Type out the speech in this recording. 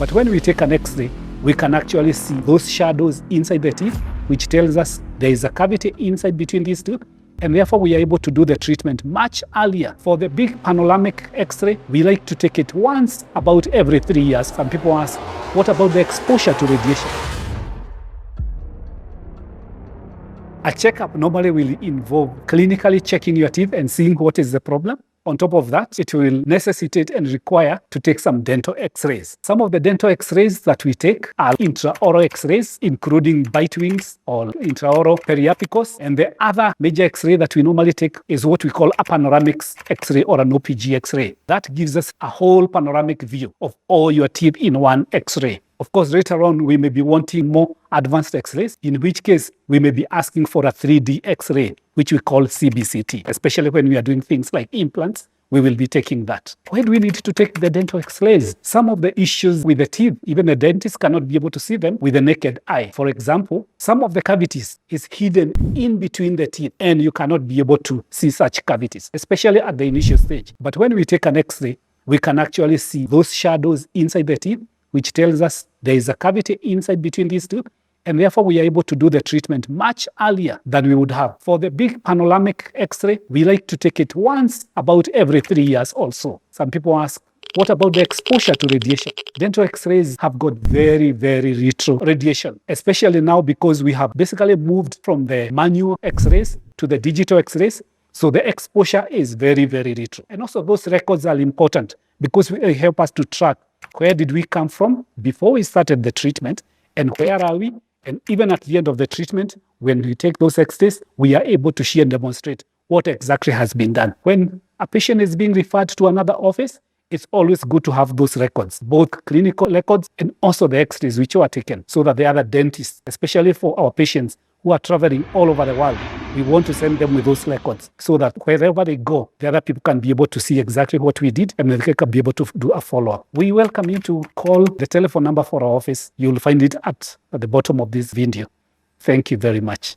But when we take an X-ray, we can actually see those shadows inside the teeth, which tells us there is a cavity inside between these two, and therefore we are able to do the treatment much earlier. For the big panoramic X-ray, we like to take it once about every 3 years. Some people ask, what about the exposure to radiation? A checkup normally will involve clinically checking your teeth and seeing what is the problem. On top of that, it will necessitate and require to take some dental X-rays. Some of the dental X-rays that we take are intraoral X-rays, including bite wings or intraoral periapicus. And the other major X-ray that we normally take is what we call a panoramic X-ray or an OPG X-ray. That gives us a whole panoramic view of all your teeth in one X-ray. Of course, later on, we may be wanting more advanced X-rays, in which case we may be asking for a 3D X-ray, which we call CBCT. Especially when we are doing things like implants, we will be taking that. Why do we need to take the dental X-rays? Some of the issues with the teeth, even the dentist cannot be able to see them with the naked eye. For example, some of the cavities is hidden in between the teeth, and you cannot be able to see such cavities, especially at the initial stage. But when we take an X-ray, we can actually see those shadows inside the teeth, which tells us there is a cavity inside between these two, and therefore we are able to do the treatment much earlier than we would have. For the big panoramic X-ray, we like to take it once about every 3 years also. Some people ask, what about the exposure to radiation? Dental X-rays have got very, very retro radiation, especially now because we have basically moved from the manual X-rays to the digital X-rays. So the exposure is very, very retro. And also those records are important because they help us to track where did we come from before we started the treatment, and where are we? And even at the end of the treatment, when we take those X-rays, we are able to show and demonstrate what exactly has been done. When a patient is being referred to another office, it's always good to have those records, both clinical records and also the X-rays which were taken, so that the other dentists, especially for our patients who are traveling all over the world, we want to send them with those records so that wherever they go, the other people can be able to see exactly what we did and they can be able to do a follow-up. We welcome you to call the telephone number for our office. You'll find it at the bottom of this video. Thank you very much.